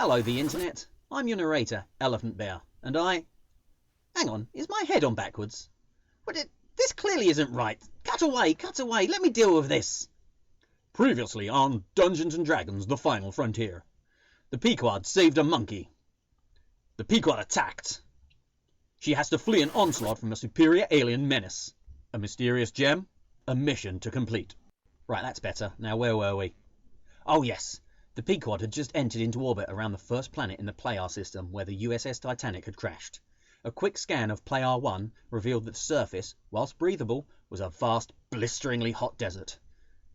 Hello, the internet. I'm your narrator, Elephant Bear, and I... Hang on, is my head on backwards? This clearly isn't right. Cut away, let me deal with this. Previously on Dungeons & Dragons: The Final Frontier. The Pequod saved a monkey. The Pequod attacked. She has to flee an onslaught from a superior alien menace. A mysterious gem, a mission to complete. Right, that's better. Now, where were we? Oh, yes. The Pequod had just entered into orbit around the first planet in the Playa system where the USS Titanic had crashed. A quick scan of Playa 1 revealed that the surface, whilst breathable, was a vast, blisteringly hot desert.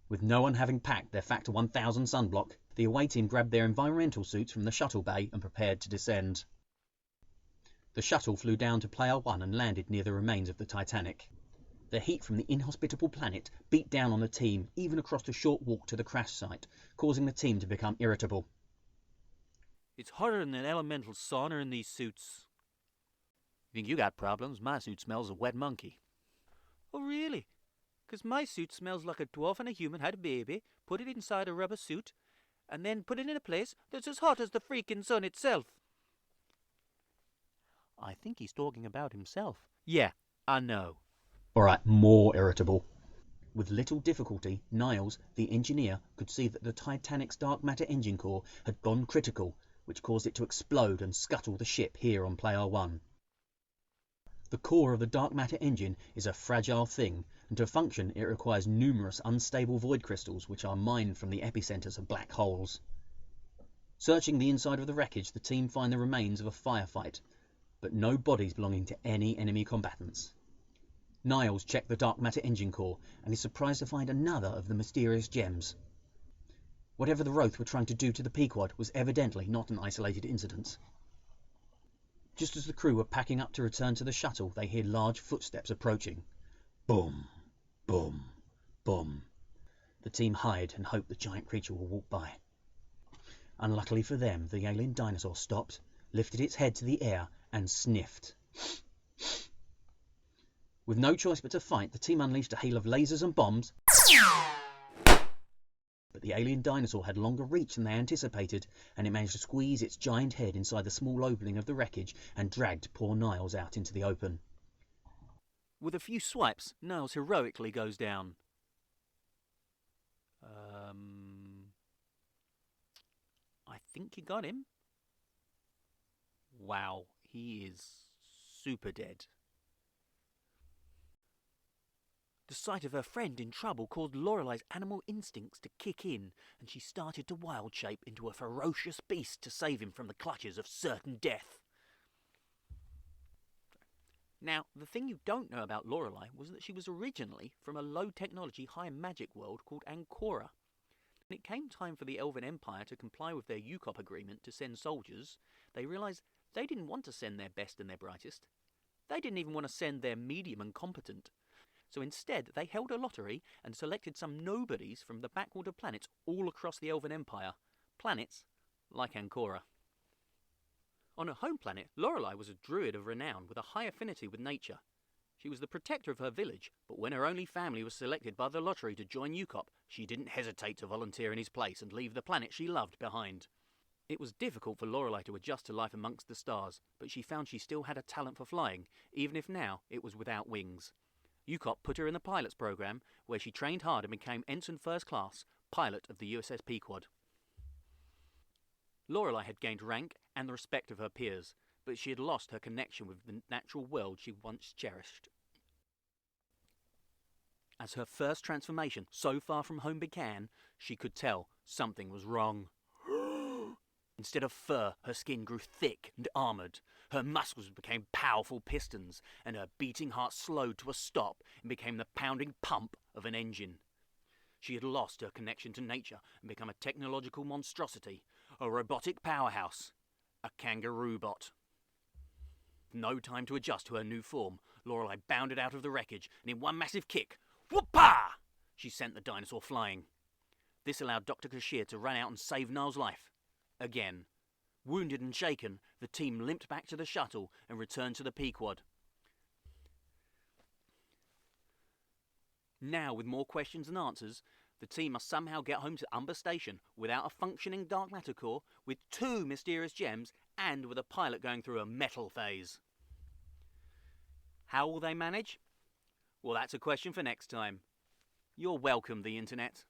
With no one having packed their Factor 1000 sunblock, the away team grabbed their environmental suits from the shuttle bay and prepared to descend. The shuttle flew down to Playa 1 and landed near the remains of the Titanic. The heat from the inhospitable planet beat down on the team even across the short walk to the crash site, causing the team to become irritable. It's hotter than an elemental sauna in these suits. You think you got problems? My suit smells of wet monkey. Oh, really? 'Cause my suit smells like a dwarf and a human had a baby, put it inside a rubber suit, and then put it in a place that's as hot as the freaking sun itself. I think he's talking about himself. Yeah, I know. Alright, more irritable. With little difficulty, Niles, the engineer, could see that the Titanic's dark matter engine core had gone critical, which caused it to explode and scuttle the ship here on Playa 1. The core of the dark matter engine is a fragile thing, and to function it requires numerous unstable void crystals which are mined from the epicenters of black holes. Searching the inside of the wreckage, the team find the remains of a firefight, but no bodies belonging to any enemy combatants. Niles checked the dark matter engine core and is surprised to find another of the mysterious gems. Whatever the Wraith were trying to do to the Pequod was evidently not an isolated incident. Just as the crew were packing up to return to the shuttle, they hear large footsteps approaching. Boom, boom, boom. The team hide and hope the giant creature will walk by. Unluckily for them, the alien dinosaur stopped, lifted its head to the air, and sniffed. With no choice but to fight, the team unleashed a hail of lasers and bombs. But the alien dinosaur had longer reach than they anticipated, and it managed to squeeze its giant head inside the small opening of the wreckage and dragged poor Niles out into the open. With a few swipes, Niles heroically goes down. I think you got him. Wow, he is super dead. The sight of her friend in trouble caused Lorelei's animal instincts to kick in, and she started to wild shape into a ferocious beast to save him from the clutches of certain death. Now, the thing you don't know about Lorelei was that she was originally from a low-technology, high-magic world called Ancora. When it came time for the Elven Empire to comply with their UCOP agreement to send soldiers, they realised they didn't want to send their best and their brightest. They didn't even want to send their medium and competent. So instead, they held a lottery and selected some nobodies from the backwater planets all across the Elven Empire. Planets like Ancora. On her home planet, Lorelei was a druid of renown with a high affinity with nature. She was the protector of her village, but when her only family was selected by the lottery to join UCOP, she didn't hesitate to volunteer in his place and leave the planet she loved behind. It was difficult for Lorelei to adjust to life amongst the stars, but she found she still had a talent for flying, even if now it was without wings. UCOP put her in the pilot's program, where she trained hard and became Ensign First Class, pilot of the USS Pequod. Lorelei had gained rank and the respect of her peers, but she had lost her connection with the natural world she once cherished. As her first transformation so far from home began, she could tell something was wrong. Instead of fur, her skin grew thick and armoured. Her muscles became powerful pistons, and her beating heart slowed to a stop and became the pounding pump of an engine. She had lost her connection to nature and become a technological monstrosity, a robotic powerhouse, a kangaroo bot. No time to adjust to her new form, Lorelei bounded out of the wreckage, and in one massive kick, whoop-ah! She sent the dinosaur flying. This allowed Dr. Kashir to run out and save Niall's life. Again. Wounded and shaken, the team limped back to the shuttle and returned to the Pequod. Now, with more questions than answers, The team must somehow get home to Umber Station without a functioning dark matter core, with 2 mysterious gems, and with a pilot going through a metal phase. How will they manage? Well, that's a question for next time. You're welcome, the internet.